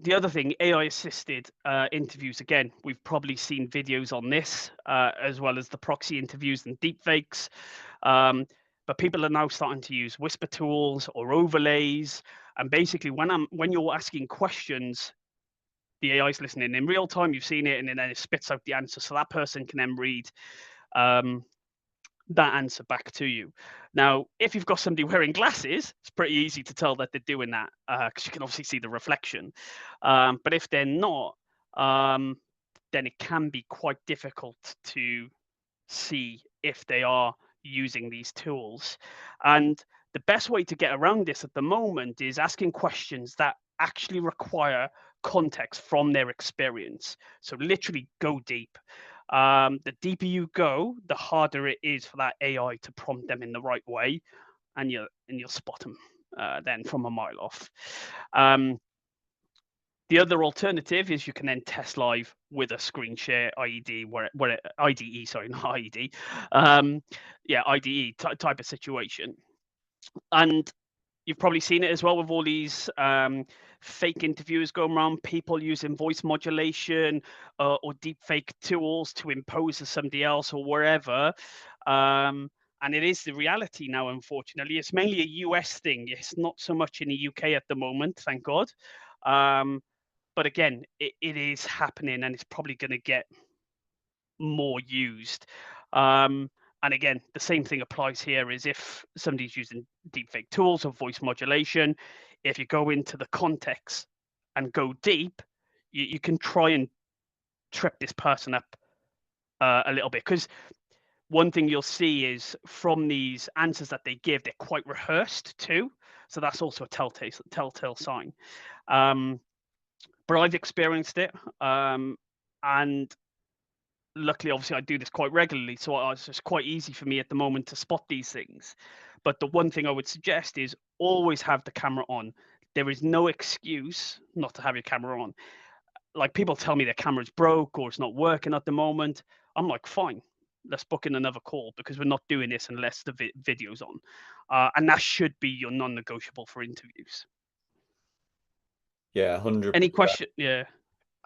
The other thing, AI-assisted interviews. Again, we've probably seen videos on this, as well as the proxy interviews and deepfakes. But people are now starting to use whisper tools or overlays. And basically, when you're asking questions, the AI is listening in real time. You've seen it, and then it spits out the answer, so that person can then read that answer back to you. Now, if you've got somebody wearing glasses, it's pretty easy to tell that they're doing that, because you can obviously see the reflection. But if they're not, then it can be quite difficult to see if they are using these tools. And the best way to get around this at the moment is asking questions that actually require context from their experience. So literally go deep. The deeper you go, the harder it is for that AI to prompt them in the right way, and you'll spot them then from a mile off. The other alternative is you can then test live with a screen share IED, where IDE, sorry, not IED, IDE type of situation. And you've probably seen it as well with all these fake interviews going around, people using voice modulation or deep fake tools to impose as somebody else or wherever. And it is the reality now, unfortunately. It's mainly a US thing. It's not so much in the UK at the moment, thank God. But again, it is happening, and it's probably going to get more used. And again, the same thing applies here, is if somebody's using deepfake tools or voice modulation, if you go into the context and go deep, you can try and trip this person up a little bit. Because one thing you'll see is from these answers that they give, they're quite rehearsed too. So that's also a telltale sign. But I've experienced it. And luckily, obviously, I do this quite regularly, so it's just quite easy for me at the moment to spot these things. But the one thing I would suggest is always have the camera on. There is no excuse not to have your camera on. Like, people tell me their camera's broke or it's not working at the moment. I'm like, fine, let's book in another call, because we're not doing this unless the video's on. And that should be your non-negotiable for interviews. Yeah, 100%. Any question? Yeah.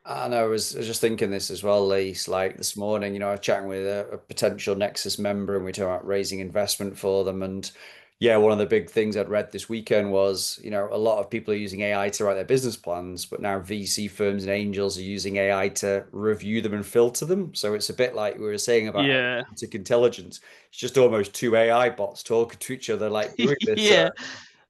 And I was just thinking this as well, Lee. Like this morning, I was chatting with a potential Nexus member, and we talking about raising investment for them. And yeah, one of the big things I'd read this weekend was, a lot of people are using AI to write their business plans, but now VC firms and angels are using AI to review them and filter them. So it's a bit like we were saying about Yeah. agentic intelligence. It's just almost two AI bots talking to each other, like doing this. Yeah.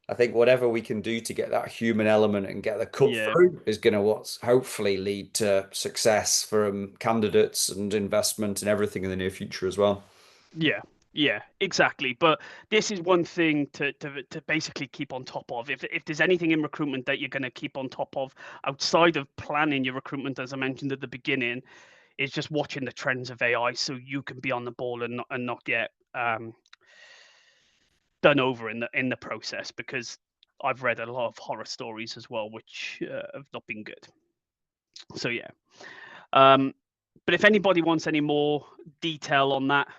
I think whatever we can do to get that human element and get the cut Yeah. through is going to what's hopefully lead to success from candidates and investment and everything in the near future as well. Yeah, yeah, exactly. But this is one thing to basically keep on top of. If there's anything in recruitment that you're going to keep on top of outside of planning your recruitment, as I mentioned at the beginning, is just watching the trends of AI, so you can be on the ball and not get done over in the process. Because I've read a lot of horror stories as well, which have not been good. So yeah. But if anybody wants any more detail on that,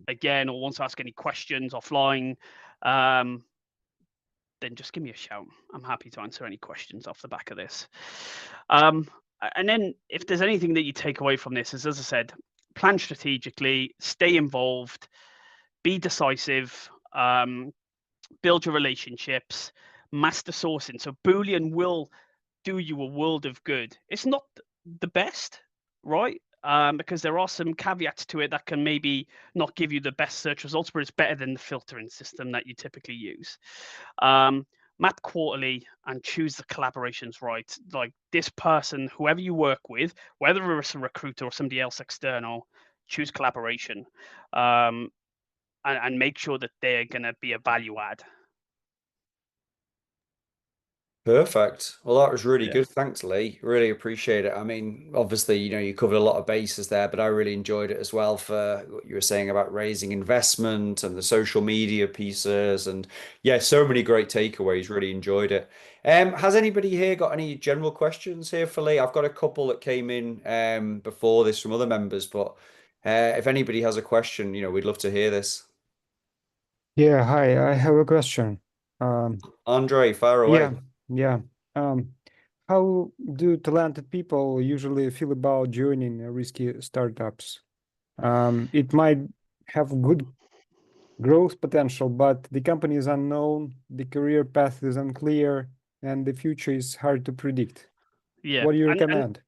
again, or wants to ask any questions offline, then just give me a shout. I'm happy to answer any questions off the back of this. And then if there's anything that you take away from this, is, as I said, plan strategically, stay involved, be decisive, build your relationships, master sourcing. So Boolean will do you a world of good. It's not the best, right? Because there are some caveats to it that can maybe not give you the best search results, but it's better than the filtering system that you typically use. Map quarterly and choose the collaborations right. Like, this person, whoever you work with, whether it's a recruiter or somebody else external, choose collaboration, and make sure that they're going to be a value add. Perfect. Well, that was really Yeah. good. Thanks, Lee. Really appreciate it. I mean, obviously, you covered a lot of bases there, but I really enjoyed it as well for what you were saying about raising investment and the social media pieces. And yeah, so many great takeaways. Really enjoyed it. Has anybody here got any general questions here for Lee? I've got a couple that came in before this from other members, but if anybody has a question, we'd love to hear this. Yeah, hi, I have a question. Um, Andre, fire away. yeah, yeah. Um, how do talented people usually feel about joining risky startups? It might have good growth potential, but the company is unknown, the career path is unclear, and the future is hard to predict. Yeah. What do you And recommend?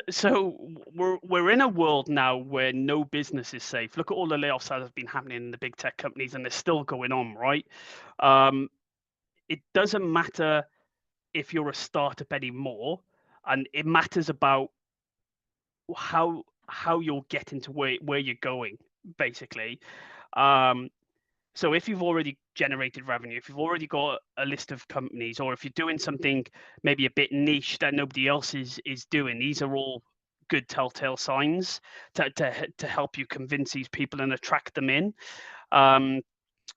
so we're in a world now where no business is safe. Look at all the layoffs that have been happening in the big tech companies, and they're still going on, right? It doesn't matter if you're a startup anymore, and it matters about how you're getting to where you're going, basically. So if you've already generated revenue, if you've already got a list of companies, or if you're doing something maybe a bit niche that nobody else is doing, these are all good telltale signs to help you convince these people and attract them in. And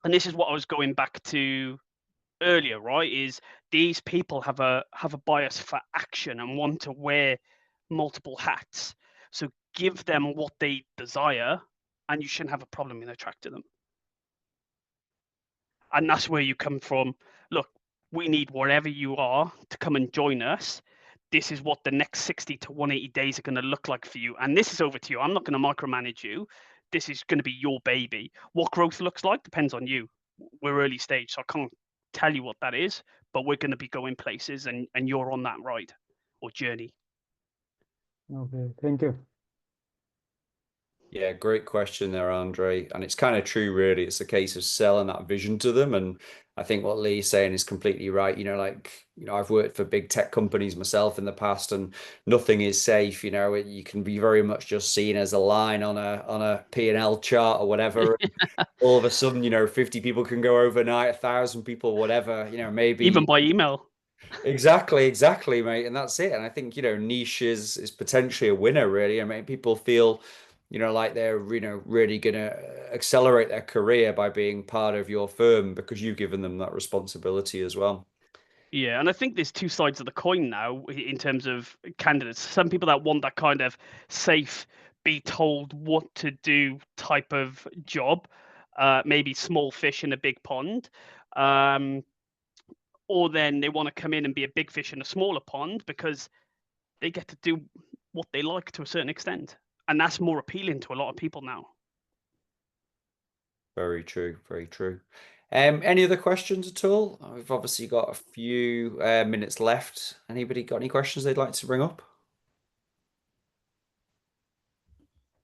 this is what I was going back to earlier, right? Is these people have a bias for action and want to wear multiple hats. So give them what they desire, and you shouldn't have a problem in attracting them. And that's where you come from. Look, we need wherever you are to come and join us. This is what the next 60 to 180 days are going to look like for you. And this is over to you. I'm not going to micromanage you. This is going to be your baby. What growth looks like depends on you. We're early stage, so I can't tell you what that is, but we're going to be going places, and you're on that ride or journey. Okay, thank you. Yeah, great question there, Andre. And it's kind of true, really. It's a case of selling that vision to them. And I think what Lee's saying is completely right. I've worked for big tech companies myself in the past, and nothing is safe. You can be very much just seen as a line on a P&L chart or whatever. All of a sudden, 50 people can go overnight, 1,000 people, whatever, maybe Even by email. Exactly, mate. And that's it. And I think, niche is potentially a winner, really. I mean, people feel, like they're, really gonna accelerate their career by being part of your firm because you've given them that responsibility as well. Yeah, and I think there's two sides of the coin now in terms of candidates. Some people that want that kind of safe, be told what to do type of job, maybe small fish in a big pond. Um, or then they want to come in and be a big fish in a smaller pond because they get to do what they like to a certain extent. And that's more appealing to a lot of people now. Very true, very true. Any other questions at all? We've obviously got a few minutes left. Anybody got any questions they'd like to bring up?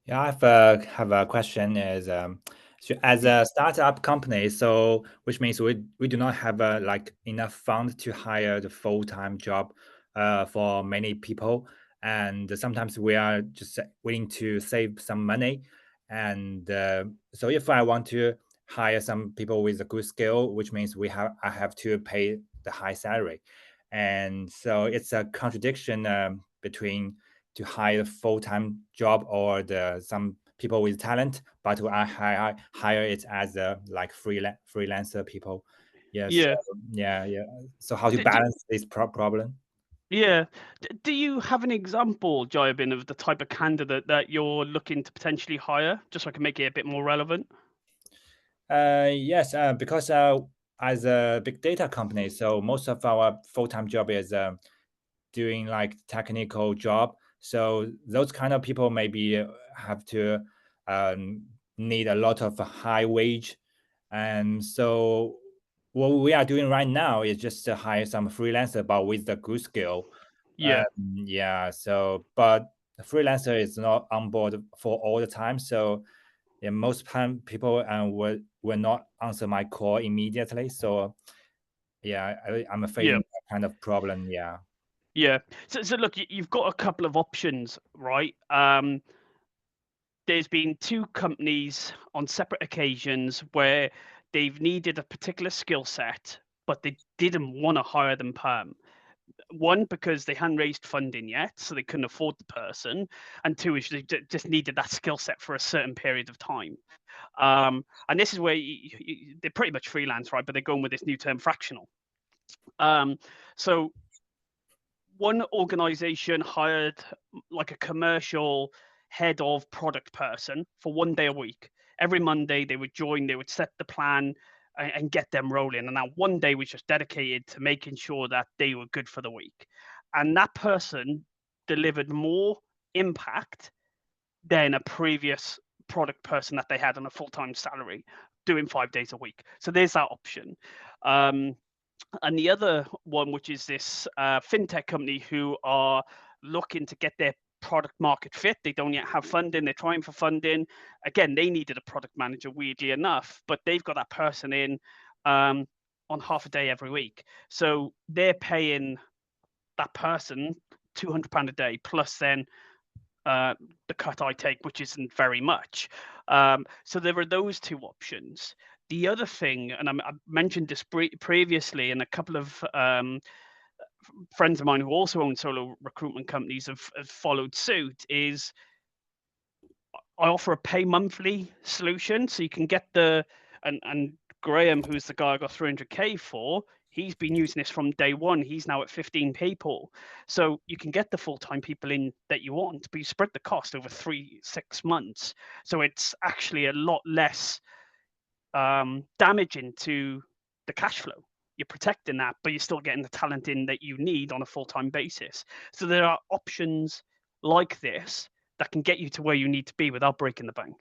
Yeah, have a question is so as a startup company, so which means we do not have like enough fund to hire the full-time job for many people, and sometimes we are just willing to save some money, and so if I want to hire some people with a good skill, which means I have to pay the high salary, and so it's a contradiction between to hire a full-time job or some people with talent, but I hire it as a like freelancer people. Yes, Yeah. yeah. So how to Do, do, balance this problem? yeah. Do you have an example, Jayabin, of the type of candidate that you're looking to potentially hire, just so I can make it a bit more relevant? Yes, because as a big data company, so most of our full-time job is doing like technical job. So those kind of people maybe have to need a lot of high wage. And so what we are doing right now is just to hire some freelancer, but with the good skill. Yeah. Yeah. So, but the freelancer is not on board for all the time. So yeah, most time people will not answer my call immediately. So yeah, I'm Yeah. facing that kind of problem. Yeah. Yeah. So look, you've got a couple of options, right? There's been two companies on separate occasions where they've needed a particular skill set, but they didn't want to hire them perm. One, because they hadn't raised funding yet, so they couldn't afford the person, and two, is they just needed that skill set for a certain period of time. And this is where they're pretty much freelance, right? But they're going with this new term, fractional. So one organization hired like a commercial head of product person for 1 day a week. Every Monday they would join, they would set the plan and get them rolling. And that 1 day was just dedicated to making sure that they were good for the week. And that person delivered more impact than a previous product person that they had on a full-time salary doing 5 days a week. So there's that option. And the other one, which is this fintech company who are looking to get their product market fit. They don't yet have funding. They're trying for funding. Again, they needed a product manager, weirdly enough, but they've got that person in on half a day every week. So they're paying that person £200 a day plus then the cut I take, which isn't very much. So there are those two options. The other thing, and I mentioned this previously, and a couple of friends of mine who also own solo recruitment companies have followed suit, is I offer a pay monthly solution. So you can get and Graham, who's the guy I got 300K for, he's been using this from day one. He's now at 15 people. So you can get the full-time people in that you want, but you spread the cost over 6 months. So it's actually a lot less damaging to the cash flow. You're protecting that, but you're still getting the talent in that you need on a full-time basis. So there are options like this that can get you to where you need to be without breaking the bank.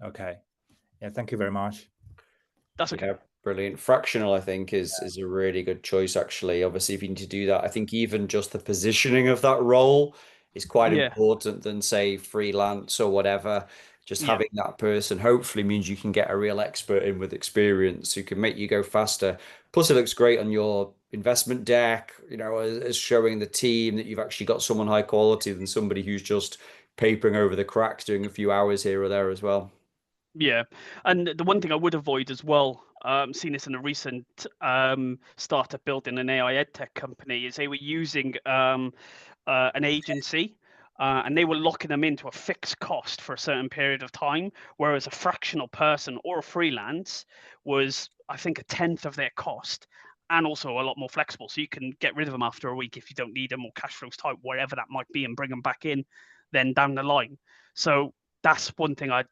Okay. Yeah, thank you very much. That's okay. Yeah, brilliant. Fractional, I think, is a really good choice, actually. Obviously, if you need to do that, I think even just the positioning of that role is quite Yeah. important than, say, freelance or whatever. Just Yeah. having that person hopefully means you can get a real expert in with experience who can make you go faster. Plus, it looks great on your investment deck, as showing the team that you've actually got someone high quality than somebody who's just papering over the cracks, doing a few hours here or there as well. Yeah. And the one thing I would avoid as well, seen this in a recent startup building an AI ed tech company, is they were using an agency. And they were locking them into a fixed cost for a certain period of time, whereas a fractional person or a freelance was, I think, a tenth of their cost, and also a lot more flexible. So you can get rid of them after a week if you don't need them, or cash flows tight, whatever that might be, and bring them back in then down the line. So that's one thing I'd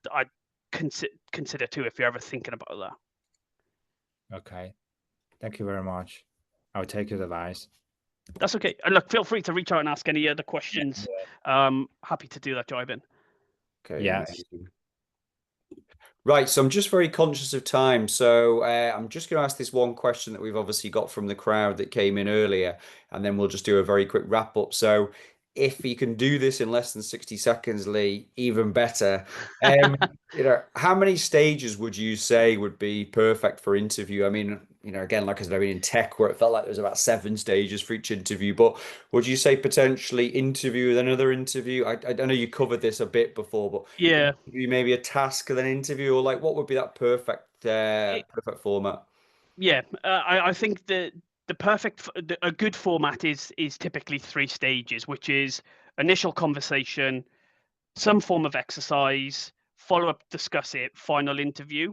consider too if you're ever thinking about that. Okay. Thank you very much. I'll take your advice. That's okay. And look, feel free to reach out and ask any other questions. Happy to do that, Jaiben. Okay. Yeah. Amazing. Right, so I'm just very conscious of time. So I'm just going to ask this one question that we've obviously got from the crowd that came in earlier, and then we'll just do a very quick wrap up. So if you can do this in less than 60 seconds, Lee, even better. How many stages would you say would be perfect for interview? I mean, again, like I said, in tech where it felt like there was about 7 stages for each interview, but would you say potentially interview with another interview? I know you covered this a bit before, but yeah, maybe a task and then interview, or like what would be that perfect format? Yeah, I think the a good format is typically 3 stages, which is initial conversation, some form of exercise, follow up, discuss it, final interview.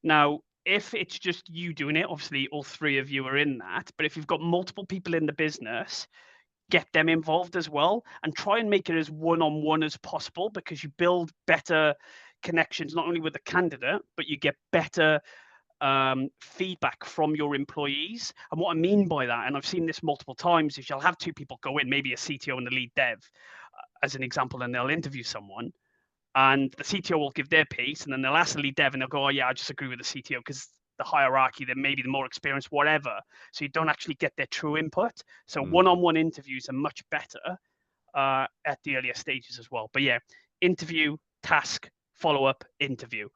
Now, if it's just you doing it, obviously all 3 of you are in that. But if you've got multiple people in the business, get them involved as well, and try and make it as one-on-one as possible, because you build better connections not only with the candidate, but you get better feedback from your employees. And what I mean by that, and I've seen this multiple times, is you'll have 2 people go in, maybe a CTO and a lead dev, as an example, and they'll interview someone, and the CTO will give their piece, and then they'll ask the lead dev, and they'll go, "Oh yeah, I just agree with the CTO because the hierarchy, then maybe the more experienced, whatever." So you don't actually get their true input. So one-on-one interviews are much better at the earlier stages as well. But yeah, interview, task, follow-up, interview.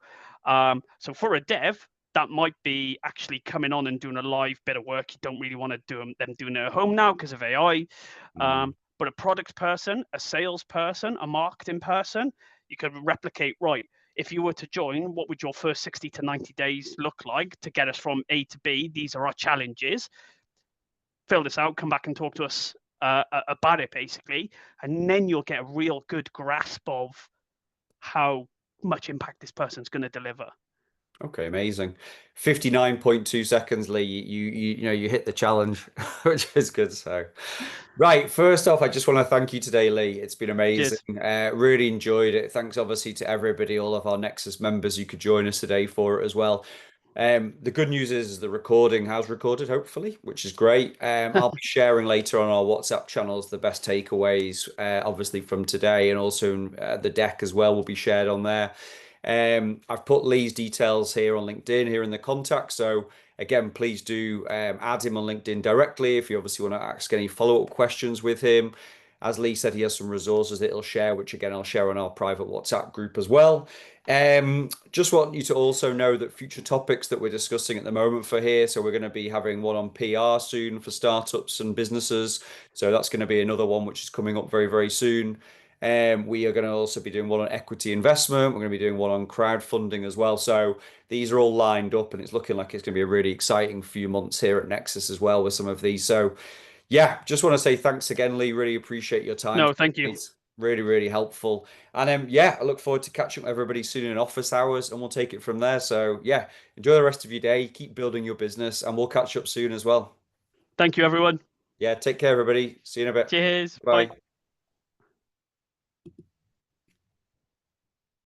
So for a dev, that might be actually coming on and doing a live bit of work. You don't really want to do them doing it at home now because of AI. But a product person, a sales person, a marketing person, you could replicate, right, if you were to join, what would your first 60 to 90 days look like to get us from A to B? These are our challenges. Fill this out, come back and talk to us about it, basically. And then you'll get a real good grasp of how much impact this person's going to deliver. Okay, amazing. 59.2 seconds, Lee. You hit the challenge, which is good. So, right, first off, I just want to thank you today, Lee. It's been amazing. Really enjoyed it. Thanks, obviously, to everybody, all of our Nexus members who could join us today for it as well. The good news is the recording has recorded, hopefully, which is great. I'll be sharing later on our WhatsApp channels the best takeaways, obviously, from today, and also the deck as well will be shared on there. I've put Lee's details here on LinkedIn, here in the contact. So again, please do add him on LinkedIn directly if you obviously want to ask any follow-up questions with him. As Lee said, he has some resources that he'll share, which again, I'll share on our private WhatsApp group as well. Just want you to also know that future topics that we're discussing at the moment for here. So we're going to be having one on PR soon for startups and businesses. So that's going to be another one which is coming up very, very soon. We are going to also be doing one on equity investment. We're going to be doing one on crowdfunding as well. So these are all lined up, and it's looking like it's going to be a really exciting few months here at Nexus as well with some of these. So yeah, just want to say thanks again, Lee. Really appreciate your time. No, thank you. It's really, really helpful. And yeah, I look forward to catching up with everybody soon in office hours, and we'll take it from there. So yeah, enjoy the rest of your day. Keep building your business, and we'll catch up soon as well. Thank you, everyone. Yeah, take care, everybody. See you in a bit. Cheers. Bye. Bye.